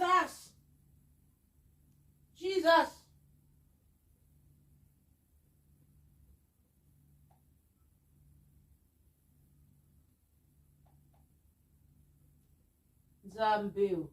Jesus. Jesus. Zambeu.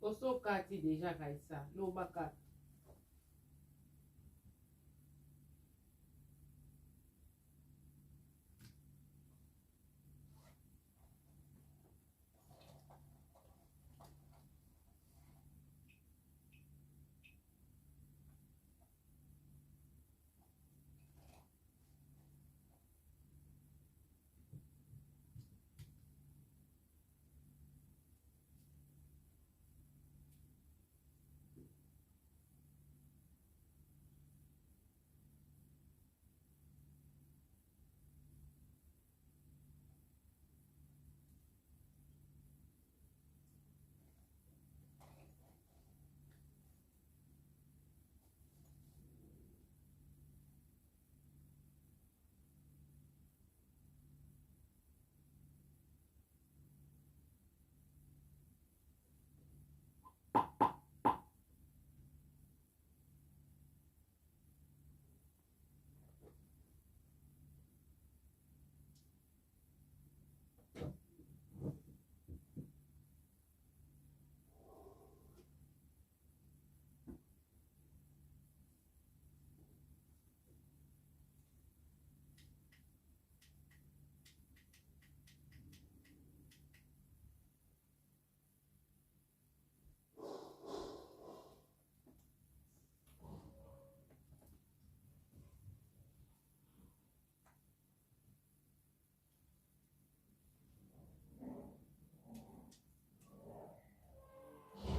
Oso kati déjà kaisa. Lo baka.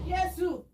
Yesu.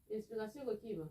Inspiration ko kiba.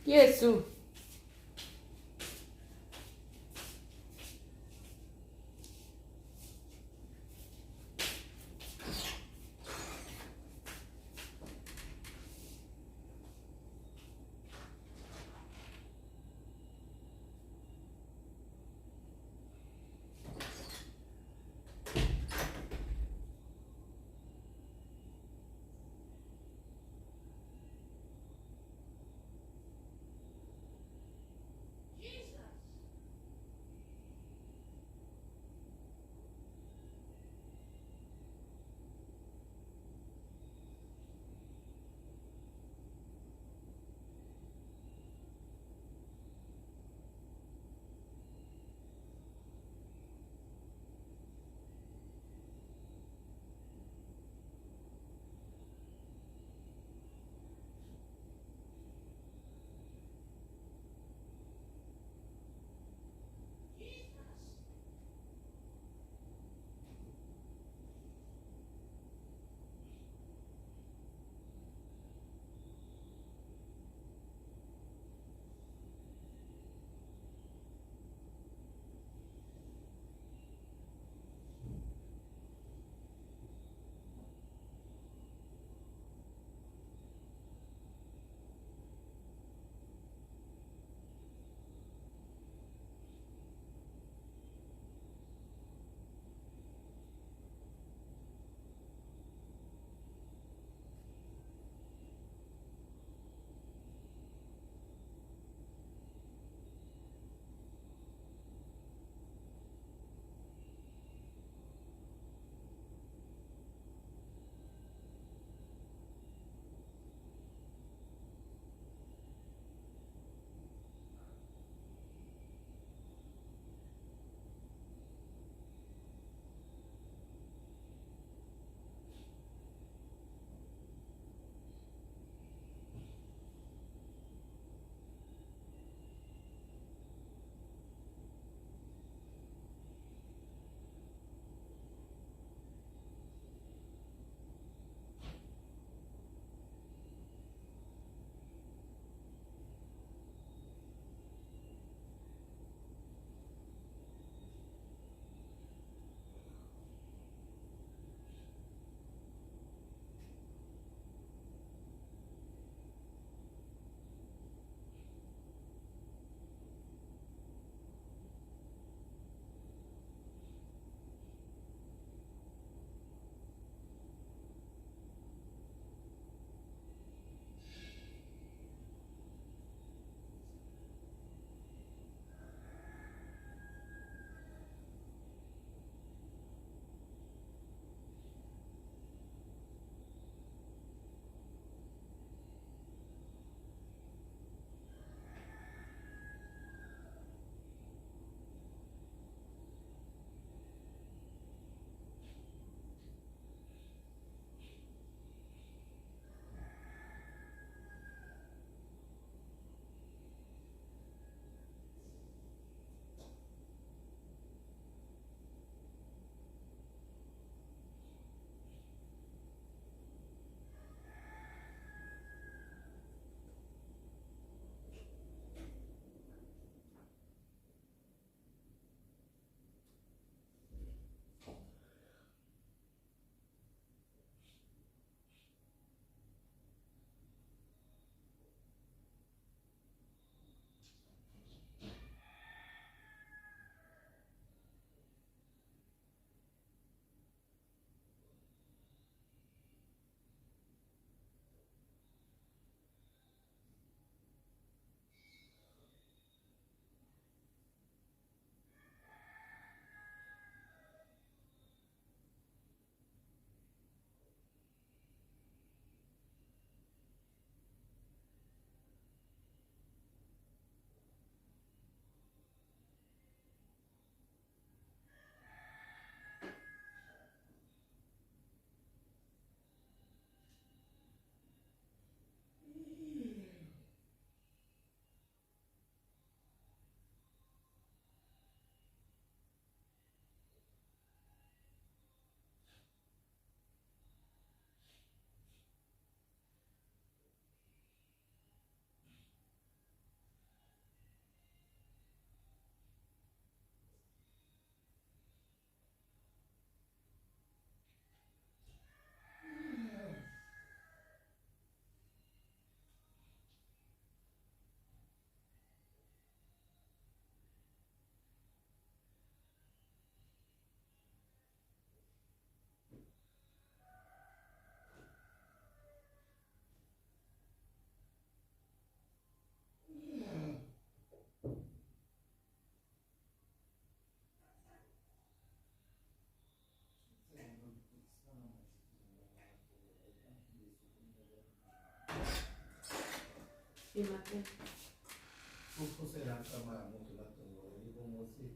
Yesu. E matin. Pour c'est la caméra, montre la caméra, il va montrer.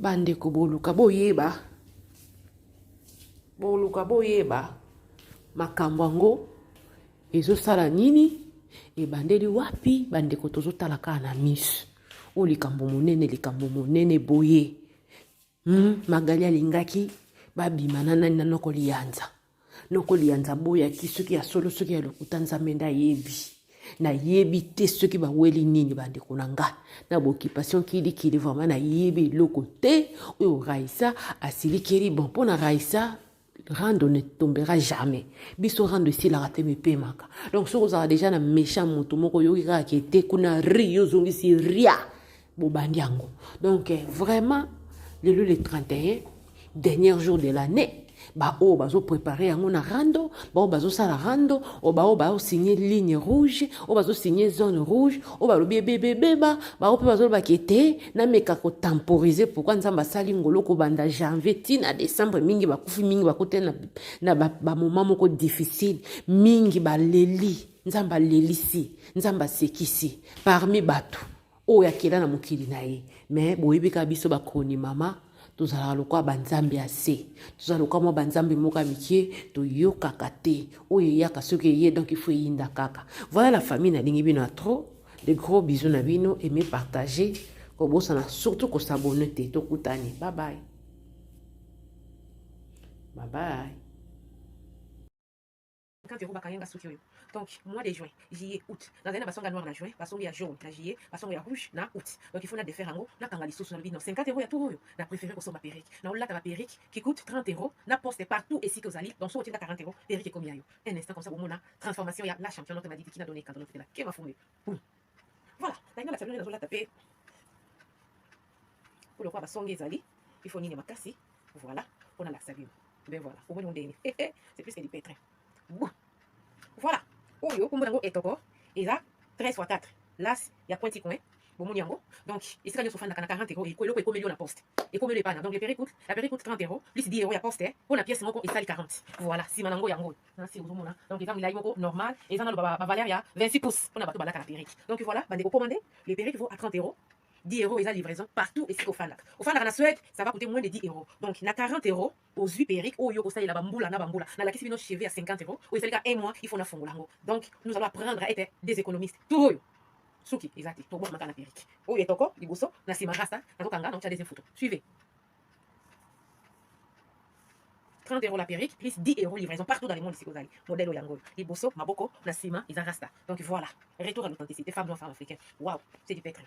bandeko boluka boyeba makambo yango ezosala nini ebandeli wapi bandeko tozotala kaka na miso o likambo monene boye Magali alingaki babima na nani na noko lianza boyaki soki ya solo soki ya lokuta nzambe ndayebi nayebi te soki baweli nini bandeko na nga na boccupation kilikili vraiment nayebi eloko te oyo Raissa asilikeli bon mpo na Raissa rando ne tombera jamais biso rando esilaka te mepemaka donc soki ozala déjà na méchant moto moko yoki kaka kete kuna ri ozongisi ria bobandi yango donc vraiment le 31 dernier jour de l'année bao bazo préparer yango na rando bao bazo sala rando o bao signer ligne rouge o bazo signer zone rouge o ba lobi beba bao pe bazo ba kete na meka ko temporiser pourquoi nzamba sali ngolo ko banda janvier tina décembre mingi bakufi mingi bakote na ba moment moko difficile mingi ba leli nzamba lelisi nzamba sekisi parmi bato o yakela na mokili na ye mais boyebika biso ba kroni mama tozala lokwa banzambe ase tozala lokwa mwa banzambe moka mikie toyokaka te oyo eyaka soki eye donc il faut eyinda kaka voilà la famille nalingi bino trop de gros bisous na bino aimez partager kobosana surtout kosabone te tokutani bye bye bye bye. Donc, mois de juin, juillet, août. Dans un basson noir en juin, basson jaune en juillet, basson rouge en août. Donc, il faut des différents. Na kangali sous non 50 €, il y a tout. Na préféré qu'on soit ma perruque. Na on l'a ta perruque qui coûte 30 €. Na poste partout ici que vous allez. Donc, soit tu as 40 €, perruque est combien yo. Un instant comme ça, au moment transformation, il y a la championne m'a dit qui a donné quand on était là. Qui m'a fumé. Voilà. Là, la sablure, la taper. Pour le roi basson gezali, il faut niner ma cassi. Voilà. On a la sablure. Ben voilà. Au moins on déni. C'est plus que du pétrin. Voilà. Oyo, comme vous etoko, et là, 13 x 4. Là, il y a pointi coin. Bon, mon yango. Donc, ici, quand on a 40 €, et quoi, il y a la poste. Et comme le pan. Donc, la perruque coûte 30 €, plus 10 € à poste. Pour la pièce, il sale 40. Voilà, si manango yango. Donc, les femmes, il y a normal. Et ça, la valeur, il y a 26 pouces. On a pas tout la perruque. Donc, voilà, vous commandez. Les perruques vont à 30 €. 10 € et la livraison partout ici au Fanlac. Au Fanlac, en Suède, ça va coûter moins de 10 €. Donc, il y a 40 € aux huit perruques, au yoko, ça, il y a bamboula, na bamboula. Dans la question de nos cheveux à 50 €. Ou il y a un mois, il faut na fongolango. Donc, nous allons apprendre à être des économistes. Tout Suki, exact. Tout le monde na perruque. Ou il y a toko, liboso, na sima rasta, na tokanga, donc tu as des photos. Suivez. 30 € la perruque, plus 10 € livraison partout dans le monde ici aux Alliés. Modèle au Yango. Liboso, Maboko, Nassima, Isarasta. Donc voilà. Retour à l'authenticité. Femmes noires, femmes africaines. Waouh, c'est du pétrin.